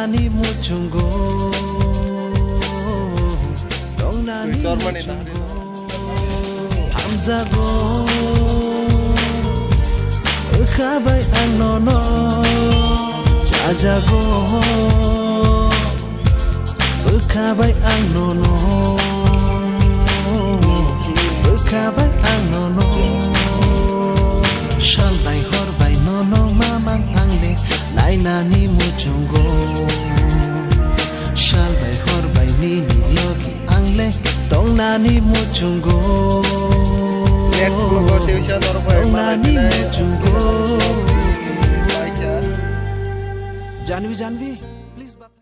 nani muchungo dong nani muchungo hamzago khabai ang nono jajago khabai ang nono khabai ang nono shalbai horbai nono mamang angle nai nani muchungo shalbai horbai nini loki angle tong nani muchungo tong nani muchungo Janvi, please.